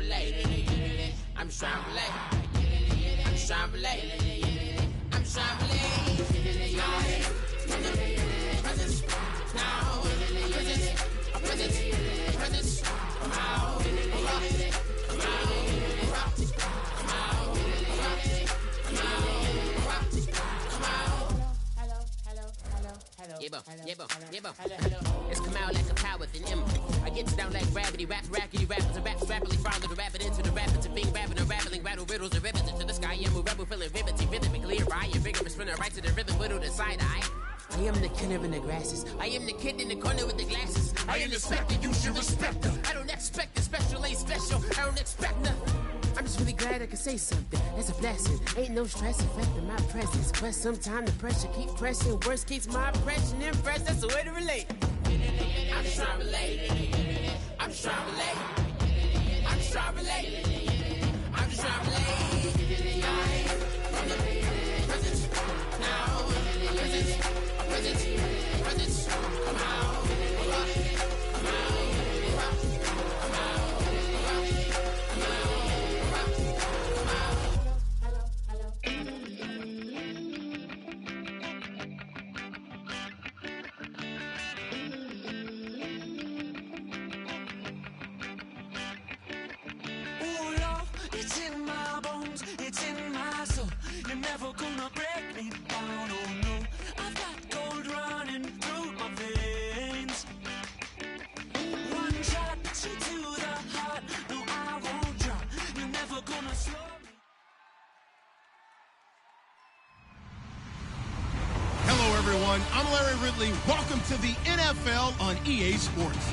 relate. I'm just trying to relate. I'm just trying to relate. I'm just trying to relate. Presence, now, presence, come out, It's come out like a power with an M. I get down like gravity, rackety rappers and raps rapidly follow the rapid into the rapids and being rapping and rattling, rattle riddles and rivets into the sky. I'm a rebel feeling riveting, rhythmically right, and vigorous spinner right to the rhythm, widow the side eye. I am the killer in the grasses. I am the kid in the corner with the glasses. I am the spectre, you should respect her. I don't expect the special, ain't special. I don't expect nothing. I'm just really glad I can say something. That's a blessing. Ain't no stress affecting my presence. But sometimes the pressure keep pressing. Worst keeps my impression impressed. That's the way to relate. I'm just trying to relate. I'm just trying to relate. I'm just trying to relate. I'm just trying to relate. From the presence, now, presence, come out, come out. It's in my bones, it's in my soul. You're never gonna break me down, oh no. I've got gold running through my veins. One shot straight to the heart. No, I won't drop. You're never gonna slow me. Hello, everyone. I'm Larry Ridley. Welcome to the NFL on EA Sports.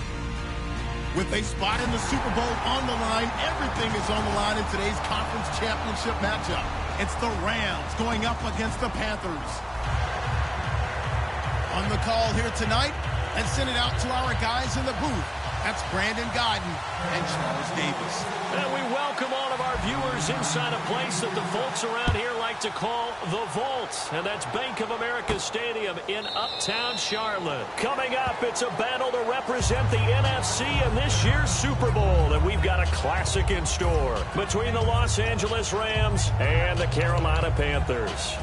With a spot in the Super Bowl on the line, everything is on the line in today's conference championship matchup. It's the Rams going up against the Panthers. On the call here tonight, and send it out to our guys in the booth. That's Brandon Godden and Charles Davis. And we welcome all of our viewers inside a place that the folks around here like to call the Vault. And that's Bank of America Stadium in Uptown Charlotte. Coming up, it's a battle to represent the NFC in this year's Super Bowl. And we've got a classic in store between the Los Angeles Rams and the Carolina Panthers.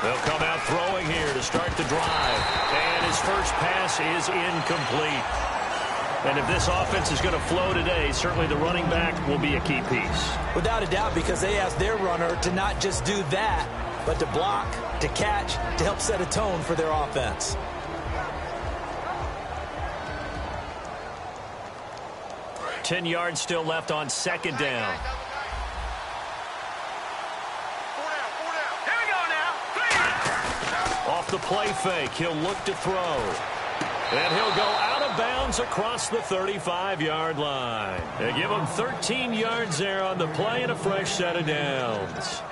They'll come out throwing here to start the drive. And his first pass is incomplete. And if this offense is going to flow today, certainly the running back will be a key piece. Without a doubt, because they asked their runner to not just do that, but to block, to catch, to help set a tone for their offense. Ten yards still left on second down. Off the play fake, he'll look to throw. And he'll go out of bounds across the 35-yard line. They give him 13 yards there on the play and a fresh set of downs.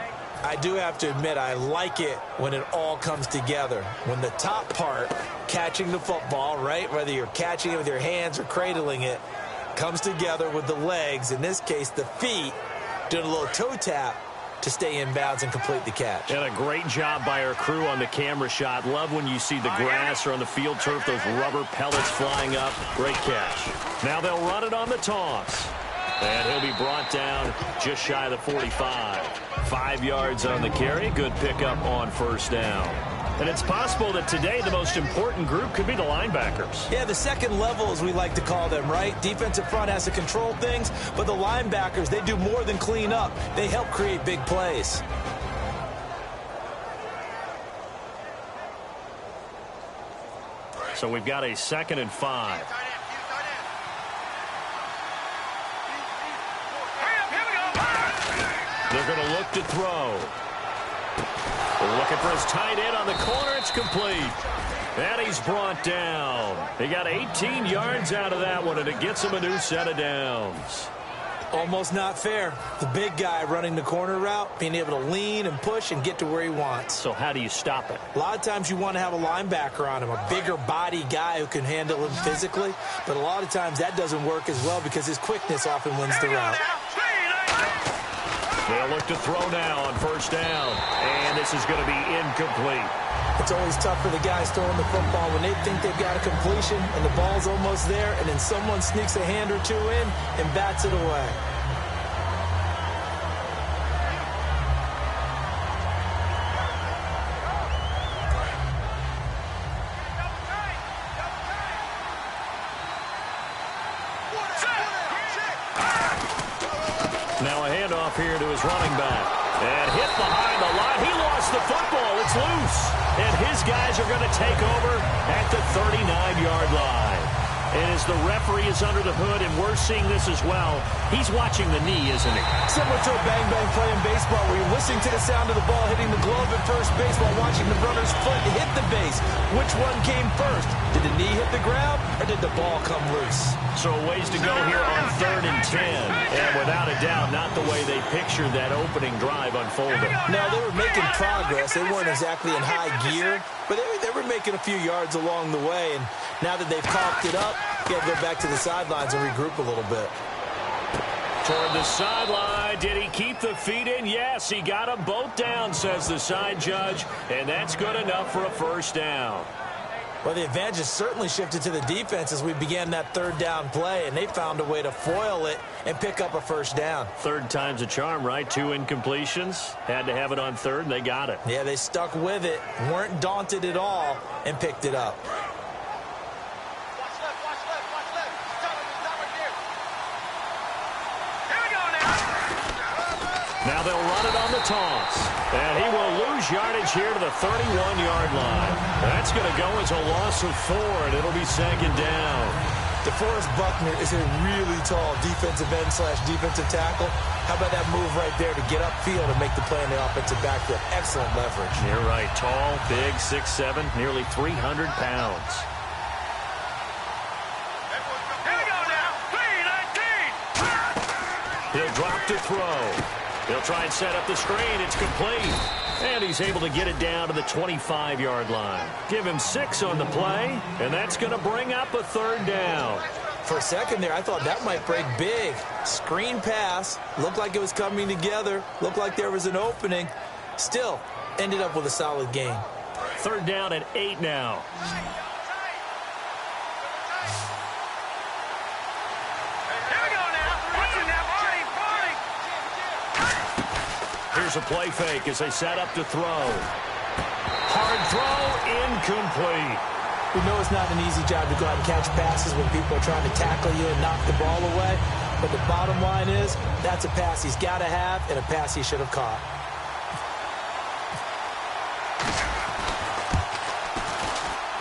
I do have to admit, I like it when it all comes together. When the top part, catching the football, right, whether you're catching it with your hands or cradling it, comes together with the legs, in this case the feet, doing a little toe tap to stay in bounds and complete the catch. And a great job by our crew on the camera shot. Love when you see the grass or on the field turf, those rubber pellets flying up. Great catch. Now they'll run it on the toss. And he'll be brought down just shy of the 45. 5 yards on the carry. Good pickup on first down. And it's possible that today the most important group could be the linebackers. Yeah, the second level, as we like to call them, right? Defensive front has to control things, but the linebackers, they do more than clean up. They help create big plays. So we've got a 2nd and 5. They're going to look to throw. They're looking for his tight end on the corner. It's complete. And he's brought down. He got 18 yards out of that one, and it gets him a new set of downs. Almost not fair. The big guy running the corner route, being able to lean and push and get to where he wants. So how do you stop it? A lot of times you want to have a linebacker on him, a bigger body guy who can handle him physically. But a lot of times that doesn't work as well because his quickness often wins the route. They'll look to throw now on first down. And this is going to be incomplete. It's always tough for the guys throwing the football when they think they've got a completion and the ball's almost there, and then someone sneaks a hand or two in and bats it away. Now a handoff here to his running back. And hit behind the line. He lost the football. It's loose. And his guys are going to take over at the 39-yard line. And as the referee is under the hood, and we're seeing this as well, he's watching the knee, isn't he? Similar to a bang-bang play in baseball where you're listening to the sound of the ball hitting the glove at first base while watching the runner's foot hit the base. Which one came first? Did the knee hit the ground, or did the ball come loose? So ways to go here on 3rd and 10. And without a doubt, not the way they pictured that opening drive unfolded. No, they were making progress. They weren't exactly in high gear, but they were making a few yards along the way. And now that they've caulked it up, you got to go back to the sidelines and regroup a little bit. Toward the sideline. Did he keep the feet in? Yes, he got them both down, says the side judge. And that's good enough for a first down. Well, the advantage has certainly shifted to the defense as we began that 3rd down play, and they found a way to foil it and pick up a first down. 3rd time's a charm, right? 2 incompletions. Had to have it on 3rd, and they got it. Yeah, they stuck with it, weren't daunted at all, and picked it up. Now they'll run it on the toss. And he will lose yardage here to the 31-yard line. That's going to go as a loss of 4, and it'll be 2nd down. DeForest Buckner is a really tall defensive end / defensive tackle. How about that move right there to get upfield and make the play in the offensive backfield? Excellent leverage. You're right. Tall, big, 6'7", nearly 300 pounds. Here we go now. 3-19. He'll drop to throw. He'll try and set up the screen. It's complete. And he's able to get it down to the 25-yard line. Give him 6 on the play, and that's going to bring up a 3rd down. For a second there, I thought that might break big. Screen pass. Looked like it was coming together. Looked like there was an opening. Still, ended up with a solid gain. 3rd down at 8 now. Here's a play fake as they set up to throw. Hard throw, incomplete. We know it's not an easy job to go out and catch passes when people are trying to tackle you and knock the ball away. But the bottom line is, that's a pass he's got to have and a pass he should have caught.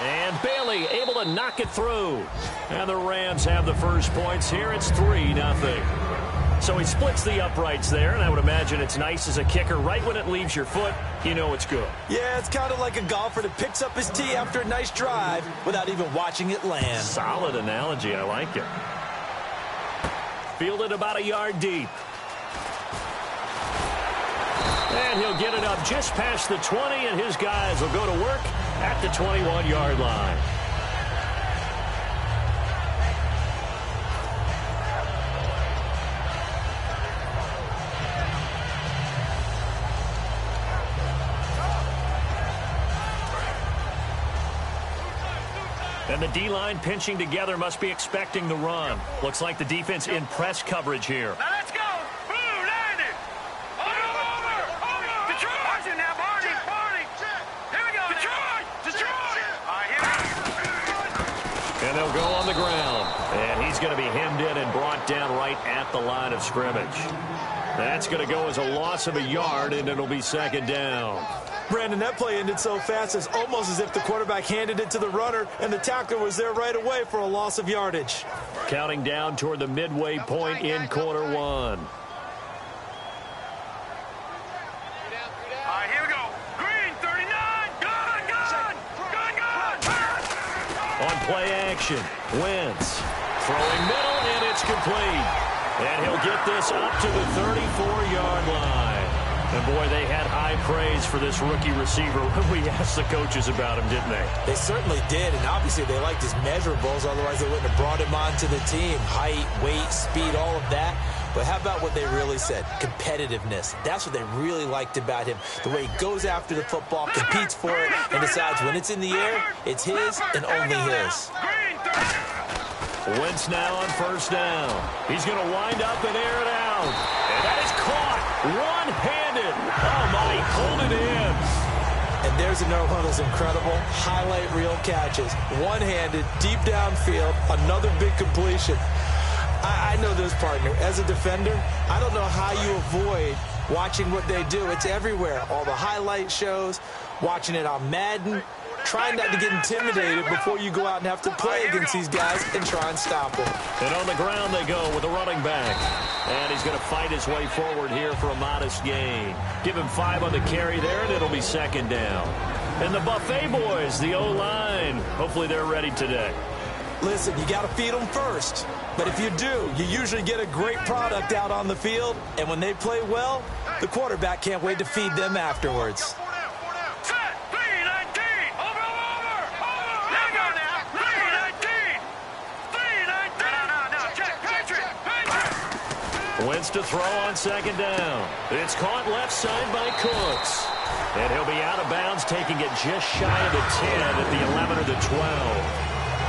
And Bailey able to knock it through. And the Rams have the first points here. It's 3-0. So he splits the uprights there, and I would imagine it's nice as a kicker. Right when it leaves your foot, you know it's good. Yeah, it's kind of like a golfer that picks up his tee after a nice drive without even watching it land. Solid analogy. I like it. Fielded about a yard deep. And he'll get it up just past the 20, and his guys will go to work at the 21-yard line. And the D-line pinching together must be expecting the run. Looks like the defense in press coverage here. Now let's go. Blue, landed. Over. Detroit. Now, Barney. Here we go. Detroit. All right, here we go. And they'll go on the ground. And he's going to be hemmed in and brought down right at the line of scrimmage. That's going to go as a loss of a yard, and it'll be 2nd down. Brandon, that play ended so fast, it's almost as if the quarterback handed it to the runner and the tackler was there right away for a loss of yardage. Counting down toward the midway point in quarter 1. All right, here we go. Green, 39. Gun. On play action, Wentz throwing middle, and it's complete. And he'll get this up to the 34-yard line. And, boy, they had high praise for this rookie receiver when we asked the coaches about him, didn't they? They certainly did, and obviously they liked his measurables. Otherwise, they wouldn't have brought him onto the team. Height, weight, speed, all of that. But how about what they really said? Competitiveness. That's what they really liked about him. The way he goes after the football, competes for it, and decides when it's in the air, it's his and only his. Wentz now on first down. He's going to wind up and air it out. And that is caught one-handed. Oh, my, he pulled it in. And there's another one of those incredible highlight reel catches. One-handed, deep downfield, another big completion. I know this, partner. As a defender, I don't know how you avoid watching what they do. It's everywhere. All the highlight shows, watching it on Madden, trying not to get intimidated before you go out and have to play against these guys and try and stop them. And on the ground they go with a running back. And he's going to fight his way forward here for a modest gain. Give him 5 on the carry there, and it'll be second down. And the Buffet boys, the O-line, hopefully they're ready today. Listen, you got to feed them first. But if you do, you usually get a great product out on the field. And when they play well, the quarterback can't wait to feed them afterwards. Wentz to throw on second down. It's caught left side by Cooks. And he'll be out of bounds, taking it just shy of the 10 at the 11 or the 12.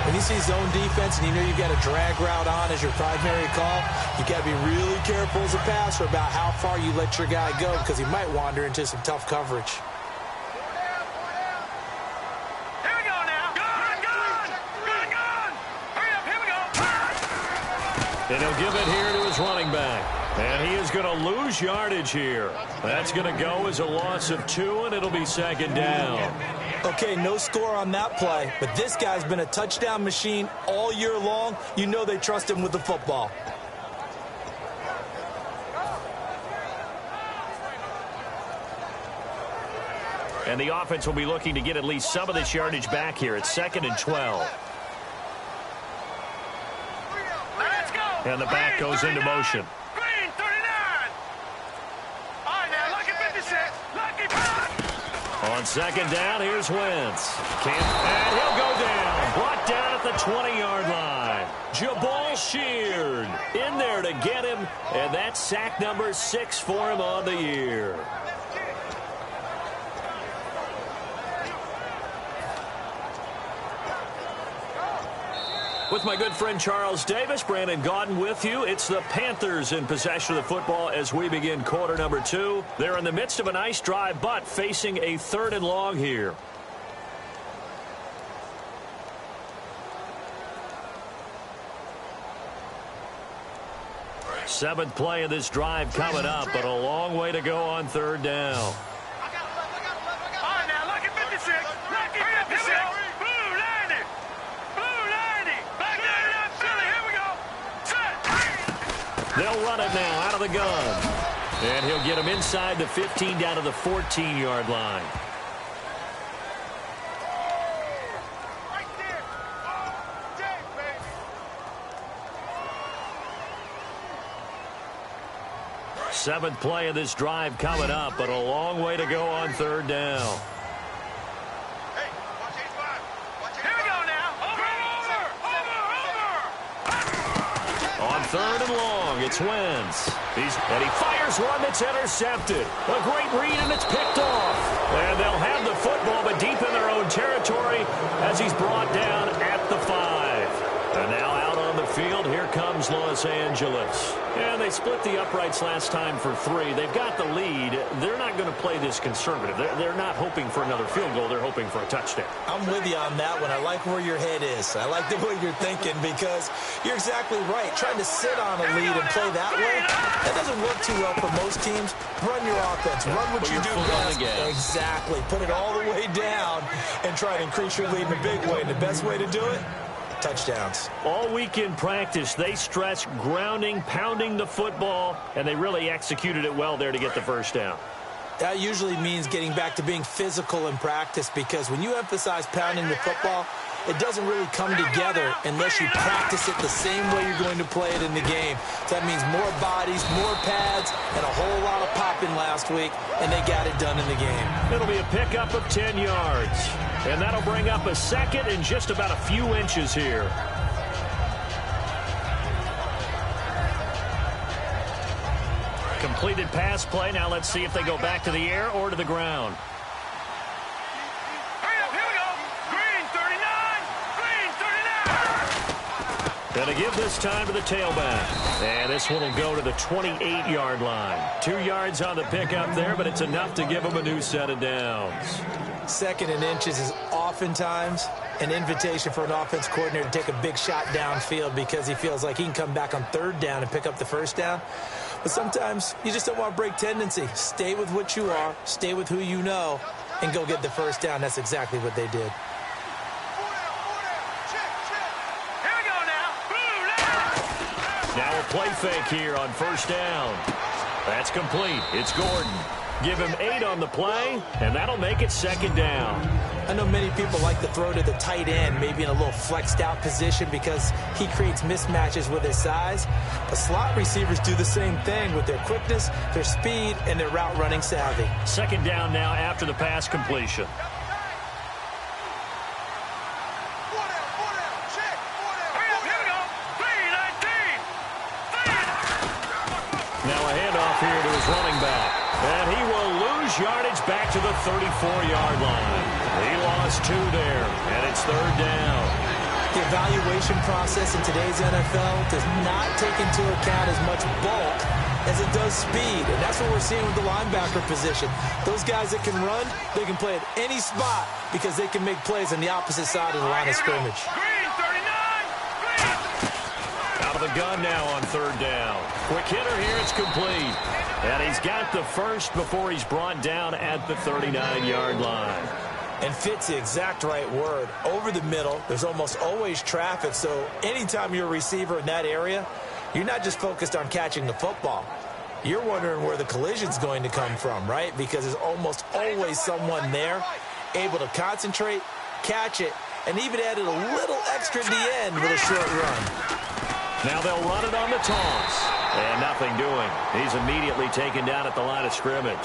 When you see zone defense and you know you've got a drag route on as your primary call, you got to be really careful as a passer about how far you let your guy go because he might wander into some tough coverage. Here we go now. Gun! Hurry up, here we go. And he'll give it here to his running back. And he is going to lose yardage here. That's going to go as a loss of 2, and it'll be second down. Okay, no score on that play, but this guy's been a touchdown machine all year long. You know they trust him with the football. And the offense will be looking to get at least some of this yardage back here. It's 2nd and 12. Let's go. And the back goes into motion. Green, 39. All right, now, lucky 56. Lucky pass. On second down, here's Wentz. And he'll go down. Brought down at the 20-yard line. Jabal Sheard in there to get him. And that's sack number 6 for him on the year. With my good friend Charles Davis, Brandon Gaudin with you. It's the Panthers in possession of the football as we begin quarter number 2. They're in the midst of a nice drive, but facing a 3rd and long here. Seventh play of this drive coming up, but a long way to go on 3rd down. All right, now, lucky 56. Lucky 56. Blue 90. Blue 90. Back there in Philly. Here we go. Set. They'll run it now out of the gun. And he'll get him inside the 15 down to the 14-yard line. Right there. Jay, baby. Seventh play of this drive coming up, but a long way to go on 3rd down. Hey, watch 85. Here we go now. Over. On 3rd and long, it's Wentz. And he fires one that's intercepted. A great read, and it's picked off. And they'll have the football, but deep in their own territory as he's brought down at the 5. And now out on the field, here comes Los Angeles. And they split the uprights last time for 3. They've got the lead. They're not going to play this conservative. They're not hoping for another field goal. They're hoping for a touchdown. I'm with you on that one. I like where your head is. I like the way you're thinking because you're exactly right. Trying to sit on a lead and play that way, that doesn't work too well for most teams. Run your offense. Run what you do best. Exactly. Put it all the way down and try to increase your lead in a big way. And the best way to do it, touchdowns. All week in practice, they stress grounding, pounding the football, and they really executed it well there to get the first down. That usually means getting back to being physical in practice because when you emphasize pounding the football, it doesn't really come together unless you practice it the same way you're going to play it in the game. So that means more bodies, more pads, and a whole lot of popping last week, and they got it done in the game. It'll be a pickup of 10 yards, and that'll bring up a second and just about a few inches here. Completed pass play. Now let's see if they go back to the air or to the ground. Going to give this time to the tailback. And this one will go to the 28-yard line. 2 yards on the pickup there, but it's enough to give them a new set of downs. Second and inches is oftentimes an invitation for an offense coordinator to take a big shot downfield because he feels like he can come back on third down and pick up the first down. But sometimes you just don't want to break tendency. Stay with what you are, stay with who you know, and go get the first down. That's exactly what they did. Now a play fake here on first down. That's complete. It's Gordon. Give him 8 on the play, and that'll make it second down. I know many people like to throw to the tight end, maybe in a little flexed out position because he creates mismatches with his size. But slot receivers do the same thing with their quickness, their speed, and their route running savvy. Second down now after the pass completion. Now a handoff here to his running back. And he will lose yardage back to the 34-yard line. He lost 2 there, and it's third down. The evaluation process in today's NFL does not take into account as much bulk as it does speed, and that's what we're seeing with the linebacker position. Those guys that can run, they can play at any spot because they can make plays on the opposite side of the line of scrimmage. Out of the gun now on third down. Quick hitter here, it's complete. And he's got the first before he's brought down at the 39-yard line. And fits the exact right word. Over the middle, there's almost always traffic, so anytime you're a receiver in that area, you're not just focused on catching the football. You're wondering where the collision's going to come from, right? Because there's almost always someone there able to concentrate, catch it, and even added a little extra at the end with a short run. Now they'll run it on the toss. And nothing doing. He's immediately taken down at the line of scrimmage.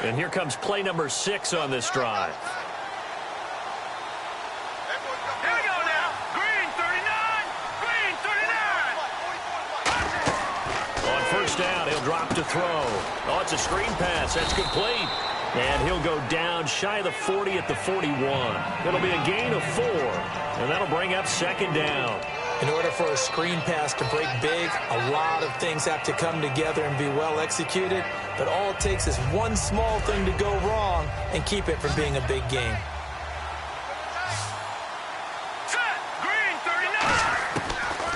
And here comes play number 6 on this drive. Down, he'll drop to throw. Oh, it's a screen pass. That's complete. And he'll go down shy of the 40 at the 41. It'll be a gain of 4, and that'll bring up second down. In order for a screen pass to break big, a lot of things have to come together and be well executed. But all it takes is one small thing to go wrong and keep it from being a big game.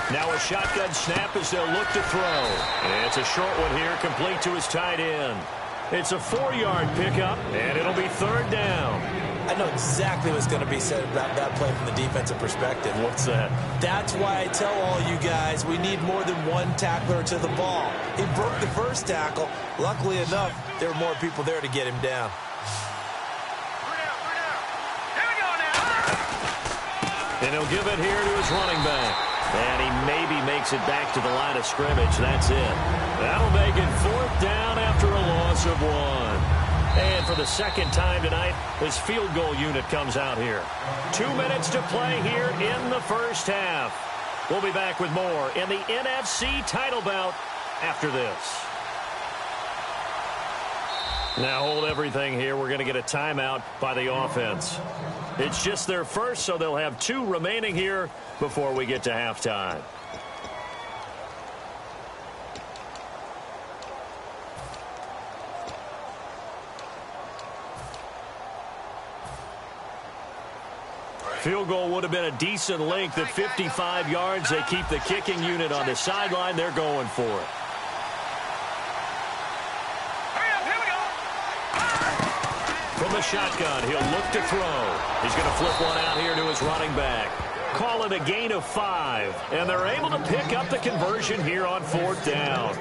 Now a shotgun snap as they'll look to throw. And it's a short one here, complete to his tight end. It's a 4-yard pickup, and it'll be third down. I know exactly what's going to be said about that play from the defensive perspective. What's that? That's why I tell all you guys we need more than one tackler to the ball. He broke the first tackle. Luckily enough, there were more people there to get him down. And he'll give it here to his running back. And he maybe makes it back to the line of scrimmage. That's it. That'll make it fourth down after a loss of 1. And for the second time tonight, this field goal unit comes out here. 2 minutes to play here in the first half. We'll be back with more in the NFC title bout after this. Now hold everything here. We're going to get a timeout by the offense. It's just their first, so they'll have 2 remaining here before we get to halftime. Field goal would have been a decent length at 55 yards. They keep the kicking unit on the sideline. They're going for it. the shotgun. He'll look to throw. He's going to flip one out here to his running back. Call it a gain of 5. And they're able to pick up the conversion here on 4th down.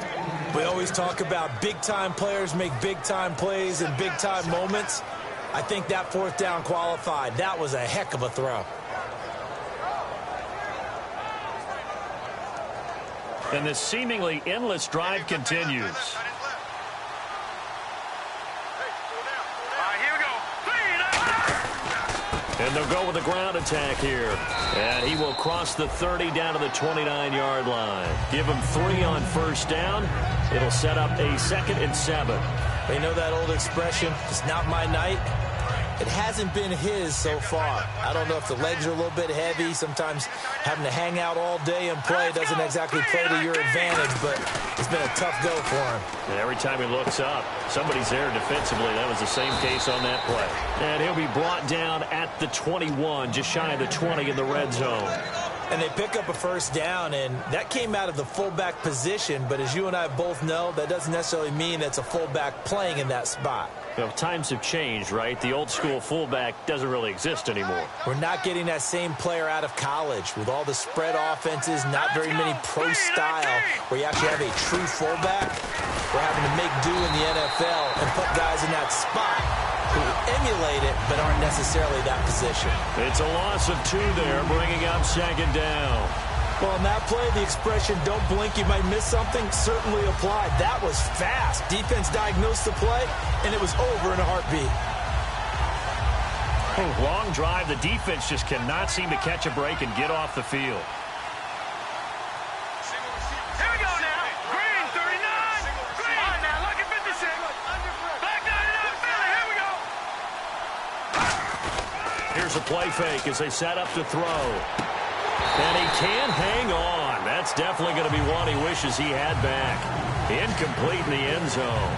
We always talk about big-time players make big-time plays in big-time moments. I think that 4th down qualified. That was a heck of a throw. And this seemingly endless drive continues. And they'll go with a ground attack here. And he will cross the 30 down to the 29-yard line. Give him 3 on 1st down. It'll set up a 2nd and 7. You know that old expression, it's not my night? It hasn't been his so far. I don't know if the legs are a little bit heavy. Sometimes having to hang out all day and play doesn't exactly play to your advantage, but it's been a tough go for him. And every time he looks up, somebody's there defensively. That was the same case on that play. And he'll be brought down at the 21, just shy of the 20 in the red zone. And they pick up a 1st down, and that came out of the fullback position. But as you and I both know, that doesn't necessarily mean it's a fullback playing in that spot. You know, times have changed, right? The old school fullback doesn't really exist anymore. We're not getting that same player out of college with all the spread offenses, not very many pro style, where you actually have a true fullback. We're having to make do in the NFL and put guys in that spot who emulate it but aren't necessarily that position. It's a loss of 2 there, bringing up 2nd down. Well, on that play, the expression, don't blink, you might miss something, certainly applied. That was fast. Defense diagnosed the play, and it was over in a heartbeat. Long drive. The defense just cannot seem to catch a break and get off the field. Here we go now. Green, 39. Green. All right, now, look at 56. Back 99, Philly. Here we go. Here's a play fake as they set up to throw. And he can't hang on. That's definitely going to be one he wishes he had back. Incomplete in the end zone.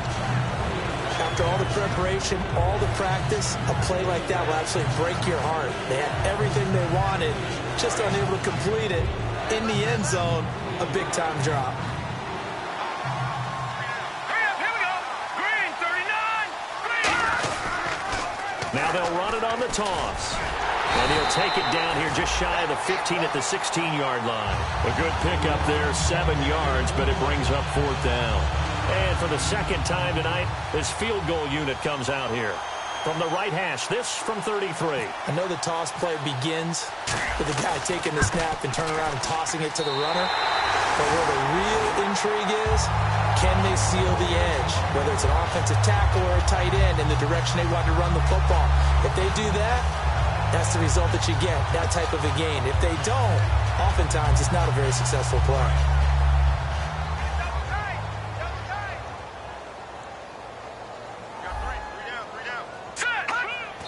After all the preparation, all the practice, a play like that will absolutely break your heart. They had everything they wanted, just unable to complete it. In the end zone, a big-time drop. Hurry up, here we go. Green, 39. Green. Now they'll run it on the toss. And he'll take it down here just shy of the 15 at the 16-yard line. A good pickup there, 7 yards, but it brings up 4th down. And for the 2nd time tonight, this field goal unit comes out here. From the right hash, this from 33. I know the toss play begins with the guy taking the snap and turning around and tossing it to the runner. But where the real intrigue is, can they seal the edge? Whether it's an offensive tackle or a tight end in the direction they want to run the football. If they do that, that's the result that you get, that type of a gain. If they don't, oftentimes it's not a very successful play.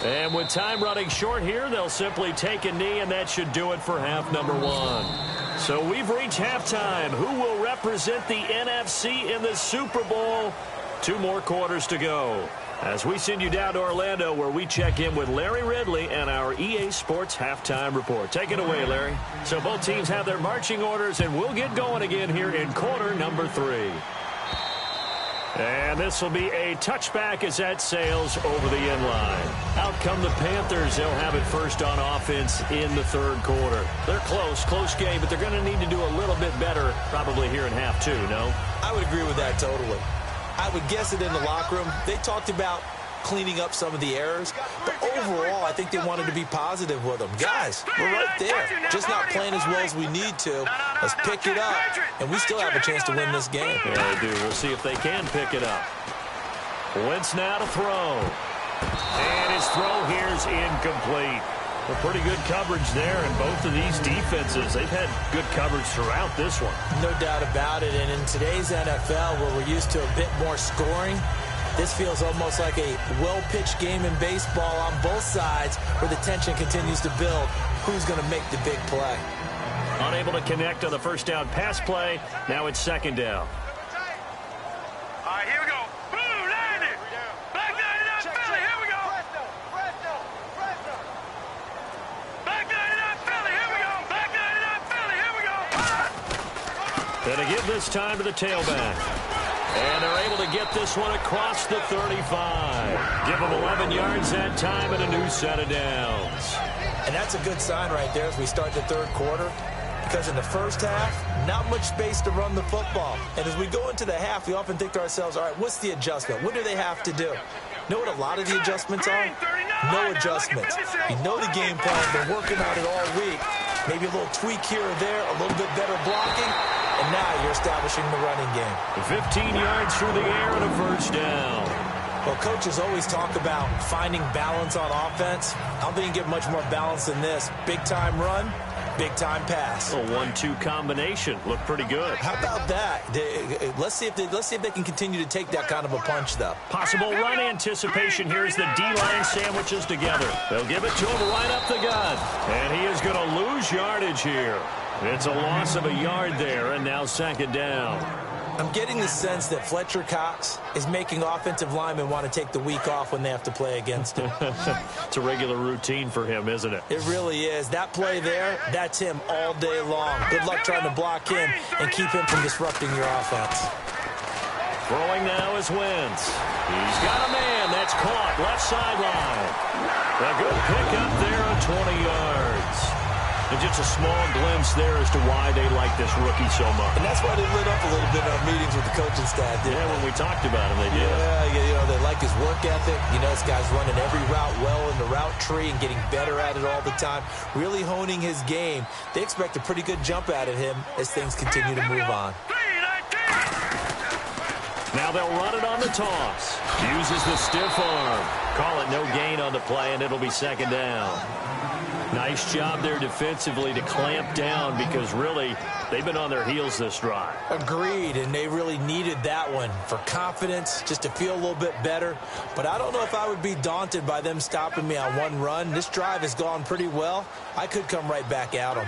And with time running short here, they'll simply take a knee, and that should do it for half number 1. So we've reached halftime. Who will represent the NFC in the Super Bowl? 2 more quarters to go. As we send you down to Orlando, where we check in with Larry Ridley and our EA Sports Halftime Report. Take it away, Larry. So both teams have their marching orders, and we'll get going again here in quarter number 3. And this will be a touchback as that sails over the end line. Out come the Panthers. They'll have it first on offense in the 3rd quarter. They're close game, but they're going to need to do a little bit better probably here in half 2, no? I would agree with that totally. I would guess it in the locker room. They talked about cleaning up some of the errors, but overall, I think they wanted to be positive with them. Guys, we're right there. Just not playing as well as we need to. Let's pick it up, and we still have a chance to win this game. Yeah, they do. We'll see if they can pick it up. Wentz now to throw. And his throw here's incomplete. A pretty good coverage there in both of these defenses. They've had good coverage throughout this one. No doubt about it. And in today's NFL, where we're used to a bit more scoring, this feels almost like a well-pitched game in baseball on both sides where the tension continues to build. Who's going to make the big play? Unable to connect on the first down pass play. Now it's 2nd down. All right, here we go. Boom, landed. Back 99, Philly. Here we go. Back 99, Philly. Here we go. Back 99, Philly. Here we go. And to give this time to the tailback. And they're able to get this one across the 35. Give them 11 yards that time and a new set of downs. And that's a good sign right there as we start the third quarter. Because in the first half, not much space to run the football. And as we go into the half, we often think to ourselves, all right, what's the adjustment? What do they have to do? Know what a lot of the adjustments are? No adjustments. You know the game plan. Been working on it all week. Maybe a little tweak here or there, a little bit better blocking, and now you're establishing the running game. 15 yards through the air and a first down. Well, coaches always talk about finding balance on offense. I don't think you can get much more balance than this. Big-time run, big-time pass. A 1-2 combination. Looked pretty good. How about that? Let's see if they can continue to take that kind of a punch, though. Possible run anticipation here as the D-line sandwiches together. They'll give it to him right up the gut. And he is going to lose yardage here. It's a loss of a yard there, and now second down. I'm getting the sense that Fletcher Cox is making offensive linemen want to take the week off when they have to play against him. It's a regular routine for him, isn't it? It really is. That play there, that's him all day long. Good luck trying to block him and keep him from disrupting your offense. Throwing now is Wentz. He's got a man that's caught left sideline. A good pickup there of 20 yards. And just a small glimpse there as to why they like this rookie so much. And that's why they lit up a little bit in our meetings with the coaching staff. Yeah, when we talked about him, they did. Yeah, they like his work ethic. You know, this guy's running every route well in the route tree and getting better at it all the time, really honing his game. They expect a pretty good jump out of him as things continue to move on. Now they'll run it on the toss. Uses the stiff arm. Call it no gain on the play, and it'll be second down. Nice job there defensively to clamp down because, really, they've been on their heels this drive. Agreed, and they really needed that one for confidence, just to feel a little bit better. But I don't know if I would be daunted by them stopping me on one run. This drive has gone pretty well. I could come right back at them.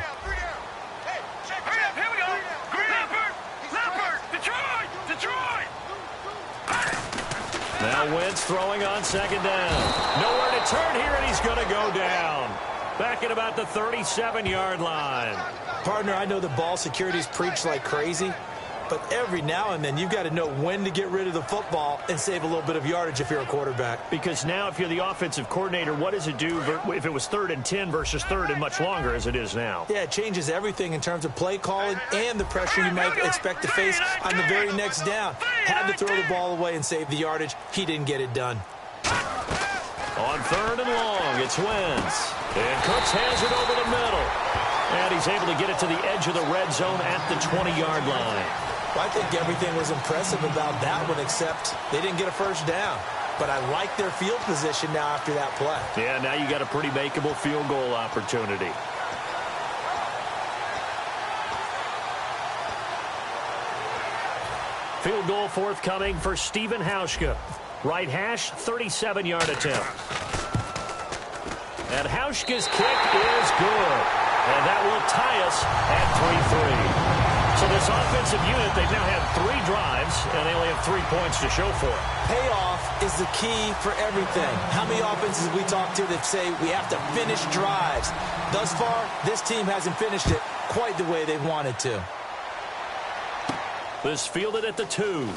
Now Wentz throwing on second down. Nowhere to turn here, and he's going to go down. Back at about the 37-yard line. Partner, I know the ball security's preached like crazy, but every now and then you've got to know when to get rid of the football and save a little bit of yardage if you're a quarterback. Because now if you're the offensive coordinator, what does it do if it was 3rd and 10 versus 3rd and much longer as it is now? Yeah, it changes everything in terms of play calling and the pressure you might expect to face on the very next down. Had to throw the ball away and save the yardage. He didn't get it done. On 3rd and long, it's Wentz. And Cooks has it over the middle. And he's able to get it to the edge of the red zone at the 20-yard line. Well, I think everything was impressive about that one, except they didn't get a first down. But I like their field position now after that play. Yeah, now you got a pretty makeable field goal opportunity. Field goal forthcoming for Stephen Hauschka. Right hash, 37-yard attempt. And Hauschka's kick is good. And that will tie us at 3-3. So this offensive unit, they've now had 3 drives, and they only have 3 points to show for it. Payoff is the key for everything. How many offenses we talk to that say we have to finish drives? Thus far, this team hasn't finished it quite the way they wanted to. This fielded at the 2.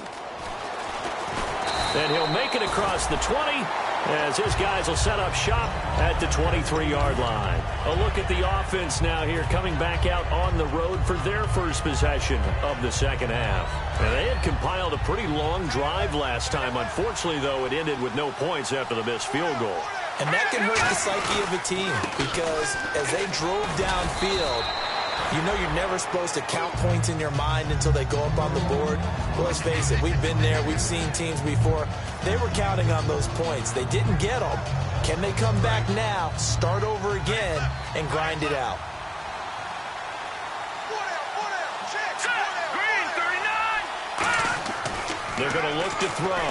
And he'll make it across the 20 as his guys will set up shop at the 23-yard line. A look at the offense now here coming back out on the road for their first possession of the second half. And they had compiled a pretty long drive last time. Unfortunately, though, it ended with no points after the missed field goal. And that can hurt the psyche of a team because as they drove downfield, you know you're never supposed to count points in your mind until they go up on the board. Well, let's face it, we've been there. We've seen teams before. They were counting on those points. They didn't get them. Can they come back now, start over again, and grind it out? They're going to look to throw.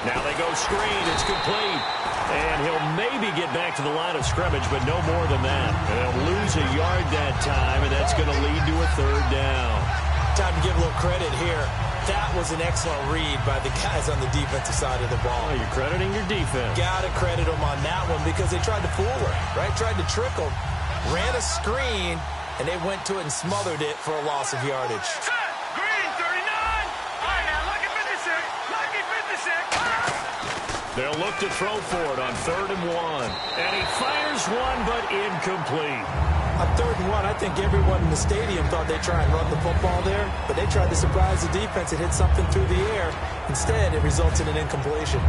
Now they go screen. It's complete. And he'll maybe get back to the line of scrimmage, but no more than that. And they'll lose a yard that time, and that's going to lead to a 3rd down. Time to give a little credit here. That was an excellent read by the guys on the defensive side of the ball. Oh, you're crediting your defense. Got to credit them on that one because they tried to fool her, right? Tried to trick them. Ran a screen, and they went to it and smothered it for a loss of yardage. Green 39. All right, now look at 57. They'll look to throw for it on 3rd and 1. And he fires one, but incomplete. On 3rd and 1, I think everyone in the stadium thought they'd try and run the football there, but they tried to surprise the defense and hit something through the air. Instead, it results in an incompletion.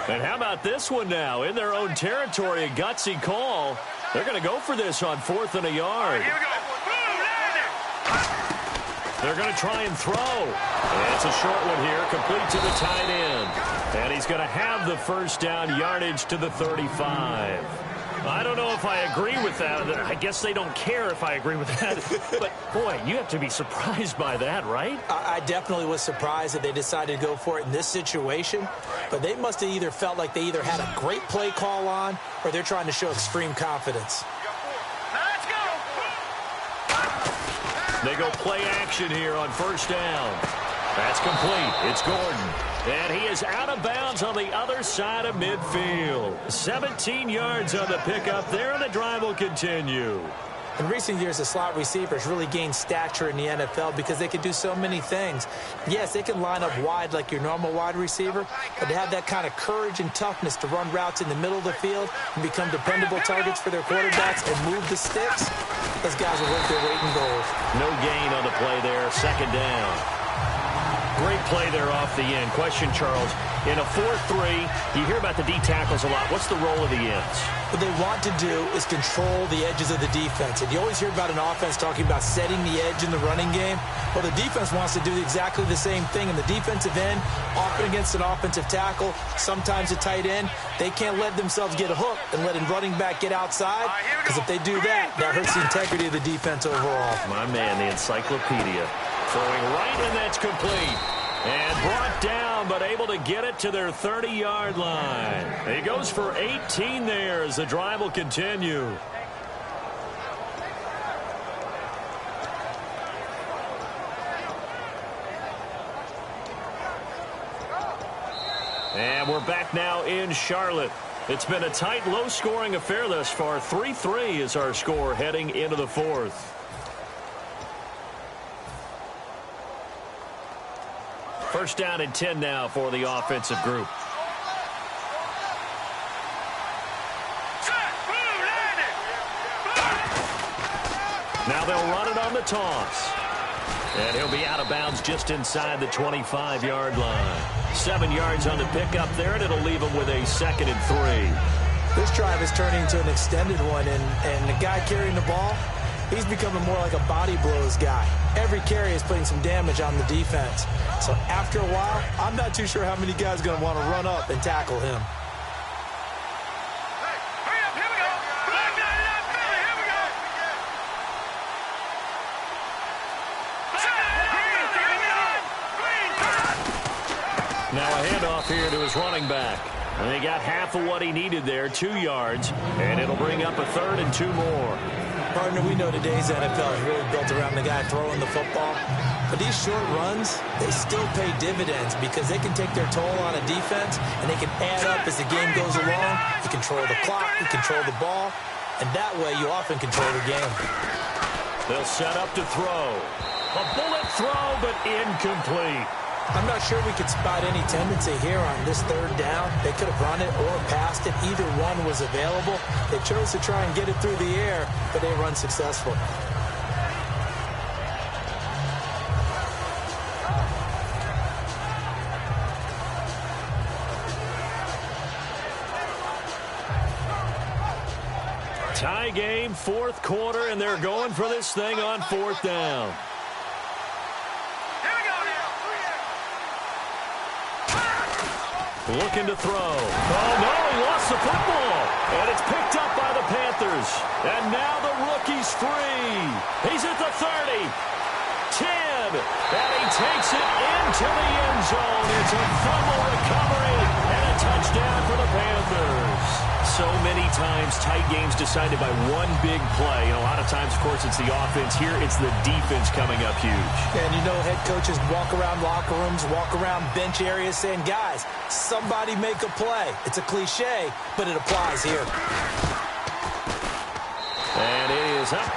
And how about this one now? In their own territory, a gutsy call. They're going to go for this on 4th and a yard. Here we go. They're going to try and throw. And it's a short one here, complete to the tight end. And he's going to have the first down, yardage to the 35. I don't know if I agree with that. I guess they don't care if I agree with that. But, boy, you have to be surprised by that, right? I definitely was surprised that they decided to go for it in this situation. But they must have either felt like they either had a great play call on or they're trying to show extreme confidence. Let's go. They go play action here on 1st down. That's complete. It's Gordon. And he is out of bounds on the other side of midfield. 17 yards on the pickup there, and the drive will continue. In recent years, the slot receivers really gained stature in the NFL because they can do so many things. Yes, they can line up wide like your normal wide receiver, but to have that kind of courage and toughness to run routes in the middle of the field and become dependable targets for their quarterbacks and move the sticks, those guys will worth their weight in gold. No gain on the play there, 2nd down. Great play there off the end. Question, Charles. In a 4-3, you hear about the D tackles a lot. What's the role of the ends? What they want to do is control the edges of the defense. And you always hear about an offense talking about setting the edge in the running game. Well, the defense wants to do exactly the same thing. And the defensive end, often against an offensive tackle, sometimes a tight end, they can't let themselves get a hook and let a running back get outside. Because if they do that, that hurts the integrity of the defense overall. My man, the encyclopedia. Throwing right, and that's complete. And brought down, but able to get it to their 30-yard line. He goes for 18 there as the drive will continue. And we're back now in Charlotte. It's been a tight, low-scoring affair thus far. 3-3 is our score heading into the 4th. First down and 10 now for the offensive group. Now they'll run it on the toss. And he'll be out of bounds just inside the 25-yard line. 7 yards on the pickup there, and it'll leave him with a 2nd and 3. This drive is turning into an extended one, and the guy carrying the ball, he's becoming more like a body blows guy. Every carry is putting some damage on the defense. So after a while, I'm not too sure how many guys are going to want to run up and tackle him. Hey, hurry up, here we go. Here we go. Now a handoff here to his running back. And they got half of what he needed there, 2 yards, and it'll bring up a 3rd and 2 more. Partner, we know today's NFL is really built around the guy throwing the football. But these short runs, they still pay dividends because they can take their toll on a defense and they can add up as the game goes along. You control the clock, you control the ball, and that way you often control the game. They'll set up to throw. A bullet throw, but incomplete. I'm not sure we could spot any tendency here on this 3rd down. They could have run it or passed it. Either one was available. They chose to try and get it through the air, but they run successful. Tie game, 4th quarter, and they're going for this thing on 4th down. Looking to throw. Oh, no, he lost the football. And it's picked up by the Panthers. And now the rookie's free. He's at the 30. 10. And he takes it into the end zone. It's a fumble recovery and a touchdown for the Panthers. So many times tight games decided by one big play. And a lot of times, of course, it's the offense. Here, it's the defense coming up huge. And you know, head coaches walk around locker rooms, walk around bench areas saying, guys, somebody make a play. It's a cliche, but it applies here. And it is up.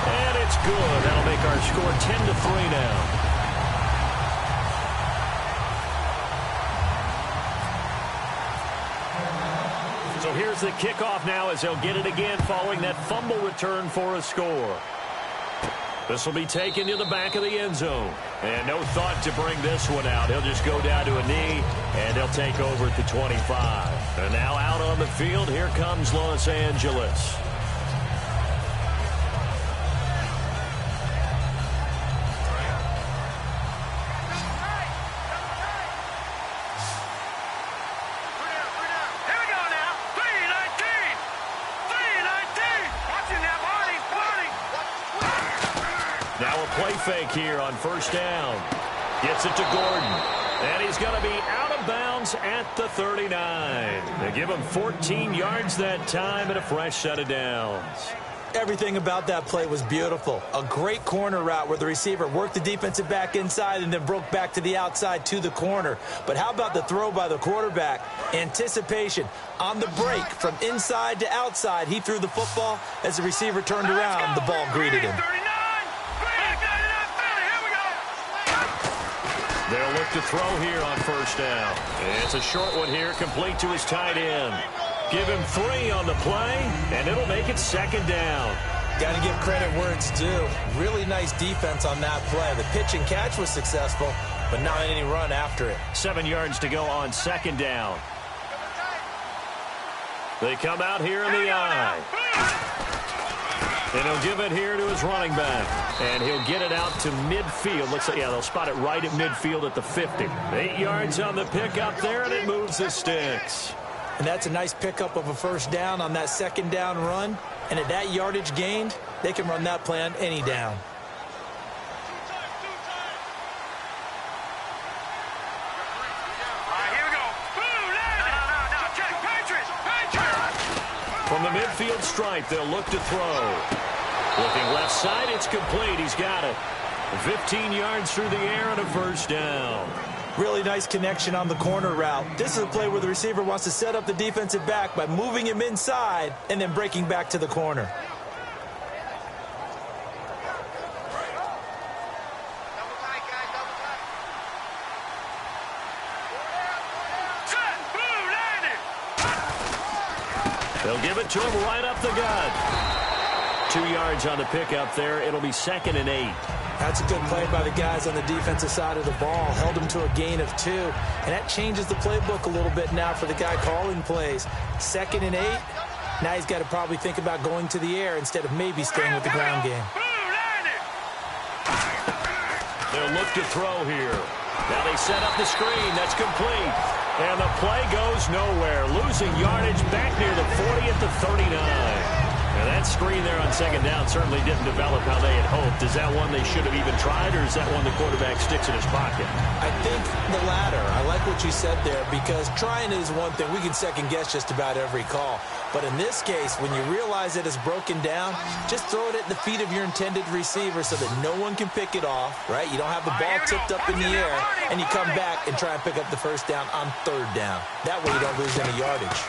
And it's good. That'll make our score 10-3 now. So here's the kickoff now as they'll get it again following that fumble return for a score. This will be taken to the back of the end zone. And no thought to bring this one out. He'll just go down to a knee, and he'll take over at the 25. And now out on the field, here comes Los Angeles. Fake here on first down. Gets it to Gordon. And he's going to be out of bounds at the 39. They give him 14 yards that time and a fresh set of downs. Everything about that play was beautiful. A great corner route where the receiver worked the defensive back inside and then broke back to the outside to the corner. But how about the throw by the quarterback? Anticipation on the break from inside to outside. He threw the football. As the receiver turned around, the ball greeted him. They'll look to throw here on first down. It's a short one here, complete to his tight end. Give him 3 on the play, and it'll make it second down. Got to give credit where it's due. Really nice defense on that play. The pitch and catch was successful, but not any run after it. 7 yards to go on second down. They come out here in the eye. And he'll give it here to his running back. And he'll get it out to midfield. Looks like, yeah, they'll spot it right at midfield at the 50. 8 yards on the pickup there, and it moves the sticks. And that's a nice pickup of a first down on that second down run. And at that yardage gained, they can run that play on any down. From the midfield stripe, they'll look to throw. Looking left side, it's complete. He's got it. 15 yards through the air and a first down. Really nice connection on the corner route. This is a play where the receiver wants to set up the defensive back by moving him inside and then breaking back to the corner. They'll give it to him right up the gut. 2 yards on the pickup there. It'll be 2nd and 8. That's a good play by the guys on the defensive side of the ball. Held him to a gain of 2. And that changes the playbook a little bit now for the guy calling plays. 2nd and 8. Now he's got to probably think about going to the air instead of maybe staying with the ground game. They'll look to throw here. Now they set up the screen. That's complete. And the play goes nowhere. Losing yardage back near the 40 at the 39. And that screen there on second down certainly didn't develop how they had hoped. Is that one they should have even tried, or is that one the quarterback sticks in his pocket? I think the latter. I like what you said there, because trying is one thing. We can second guess just about every call. But in this case, when you realize it is broken down, just throw it at the feet of your intended receiver so that no one can pick it off, right? You don't have the ball tipped up in the air, and you come back and try and pick up the first down on third down. That way you don't lose any yardage.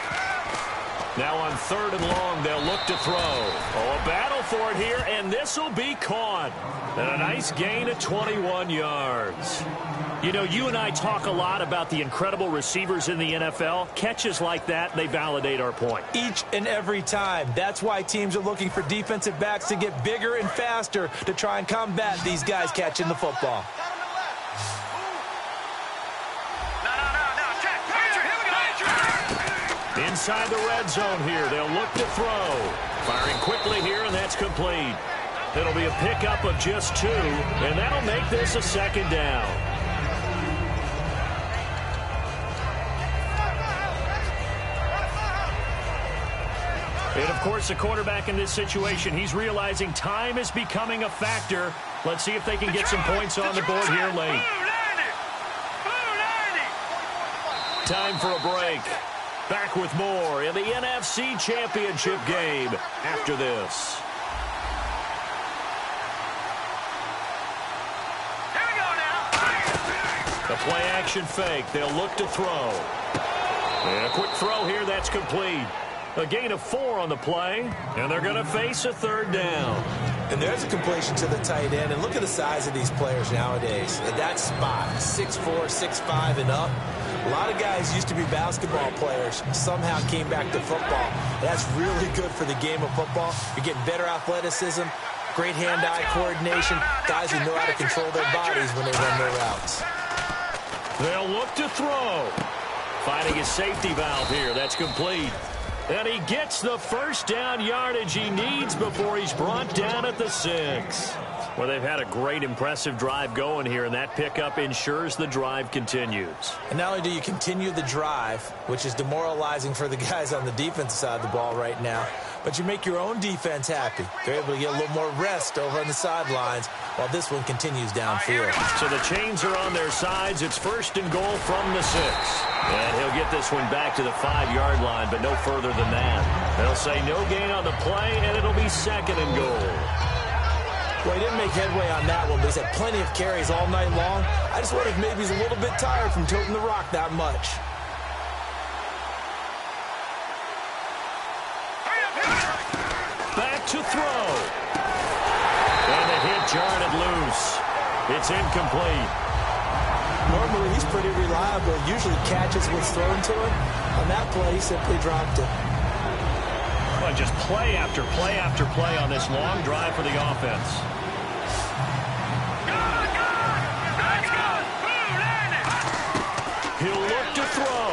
Now on 3rd and long, they'll look to throw. Oh, a battle for it here, and this will be caught. And a nice gain of 21 yards. You know, you and I talk a lot about the incredible receivers in the NFL. Catches like that, they validate our point. Each and every time. That's why teams are looking for defensive backs to get bigger and faster to try and combat these guys catching the football. Inside the red zone here, they'll look to throw. Firing quickly here, and that's complete. It'll be a pickup of just 2, and that'll make this a 2nd down. And, of course, the quarterback in this situation, he's realizing time is becoming a factor. Let's see if they can get some points on the board here late. Time for a break. Back with more in the NFC Championship game after this. Here we go now. The play action fake. They'll look to throw. And a quick throw here. That's complete. A gain of 4 on the play, and they're going to face a third down. And there's a completion to the tight end. And look at the size of these players nowadays. At that spot, 6'4", 6'5", and up. A lot of guys used to be basketball players, somehow came back to football. That's really good for the game of football. You're getting better athleticism, great hand-eye coordination, guys who know how to control their bodies when they run their routes. They'll look to throw. Finding his safety valve here. That's complete. And he gets the first down yardage he needs before he's brought down at the 6. Well, they've had a great, impressive drive going here, and that pickup ensures the drive continues. And not only do you continue the drive, which is demoralizing for the guys on the defensive side of the ball right now, but you make your own defense happy. They're able to get a little more rest over on the sidelines while this one continues downfield. So the chains are on their sides. It's 1st and goal from the 6. And he'll get this one back to the 5-yard line, but no further than that. They'll say no gain on the play, and it'll be 2nd and goal. Well, he didn't make headway on that one, but he's had plenty of carries all night long. I just wonder if maybe he's a little bit tired from toting the rock that much. Back to throw. And the hit jarred it loose. It's incomplete. Normally, he's pretty reliable. Usually catches what's thrown to him. On that play, he simply dropped it. Well, just play after play after play on this long drive for the offense. He'll look to throw.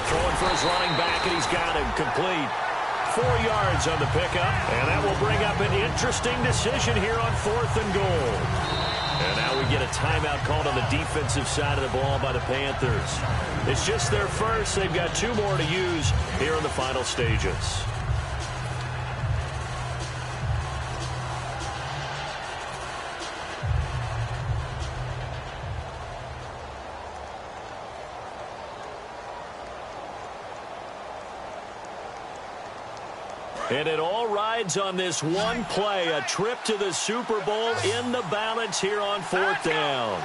Throwing for his running back, and he's got him complete. 4 yards on the pickup, and that will bring up an interesting decision here on 4th and goal. And now we get a timeout called on the defensive side of the ball by the Panthers. It's just their first. They've got 2 more to use here in the final stages. And it all rides on this one play, a trip to the Super Bowl in the balance here on 4th down.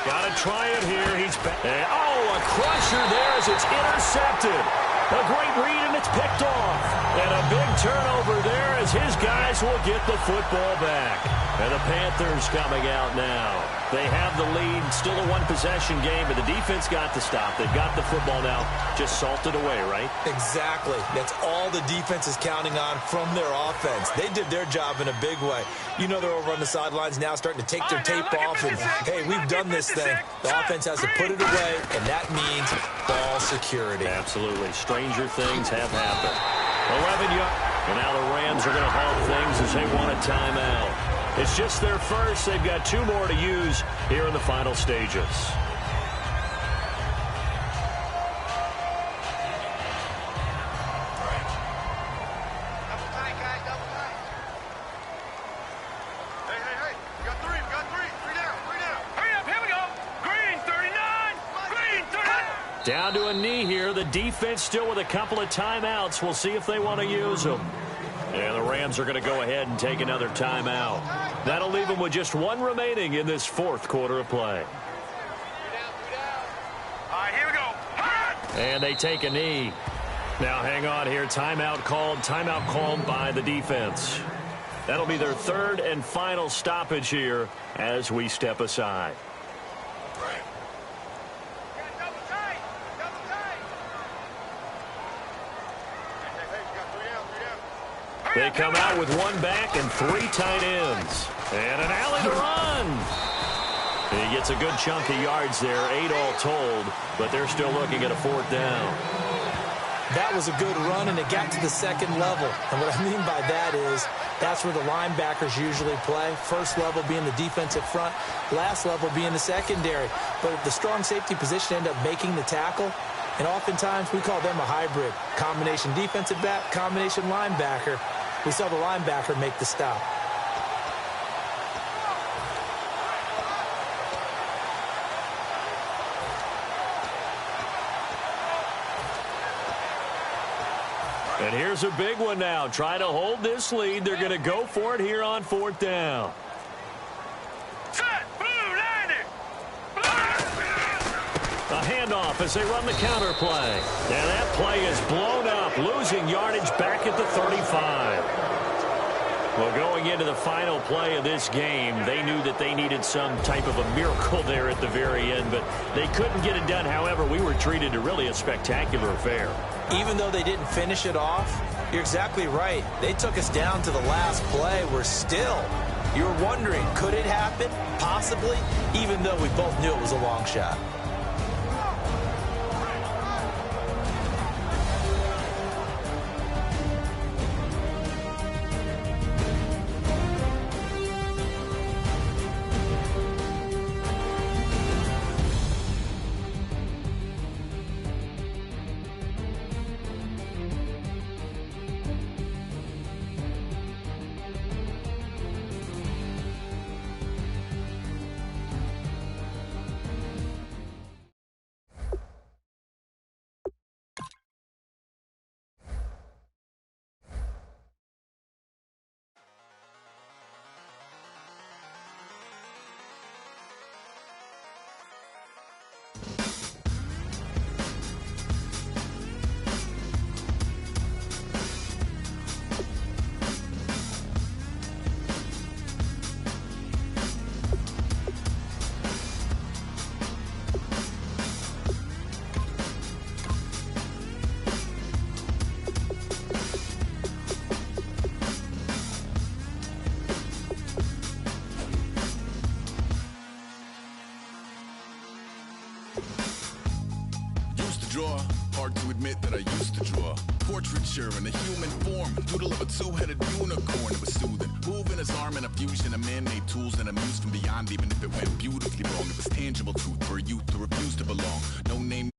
Got to try it here. He's back. Oh, a crusher there as it's intercepted. A great read, and it's picked off. And a big turnover there as his guys will get the football back. And the Panthers coming out now. They have the lead, still a one-possession game, but the defense got to stop. They've got the football now, just salted away, right? Exactly. That's all the defense is counting on from their offense. They did their job in a big way. You know they're over on the sidelines now starting to take their tape off and, hey, we've done this thing. The offense has to put it away, and that means ball security. Absolutely. Stranger things have happened. 11 yards. And now the Rams are going to halt things as they want a timeout. It's just their first. They've got 2 more to use here in the final stages. Down to a knee here. The defense still with a couple of timeouts. We'll see if they want to use them. And the Rams are going to go ahead and take another timeout. That'll leave them with just 1 remaining in this 4th quarter of play. All right, here we go. And they take a knee. Now hang on here. Timeout called by the defense. That'll be their 3rd and final stoppage here as we step aside. They come out with 1 back and 3 tight ends. And an alley to run. And he gets a good chunk of yards there, 8 all told, but they're still looking at a 4th down. That was a good run, and it got to the 2nd level. And what I mean by that is that's where the linebackers usually play. First level being the defensive front, last level being the secondary. But the strong safety position ended up making the tackle. And oftentimes we call them a hybrid. Combination defensive back, combination linebacker. We saw the linebacker make the stop. And here's a big one now. Trying to hold this lead. They're going to go for it here on 4th down. A handoff as they run the counter play. And that play is blown up, losing yardage back at the 35. Well, going into the final play of this game, they knew that they needed some type of a miracle there at the very end, but they couldn't get it done. However, we were treated to really a spectacular affair. Even though they didn't finish it off, you're exactly right. They took us down to the last play. We're still, you're wondering, could it happen? Possibly, even though we both knew it was a long shot. Hard to admit that I used to draw portraiture in a human form, doodle of a two-headed unicorn. It was soothing, moving his arm in a fusion of man-made tools and a muse from beyond. Even if it went beautifully wrong, it was tangible truth for a youth to refuse to belong. No name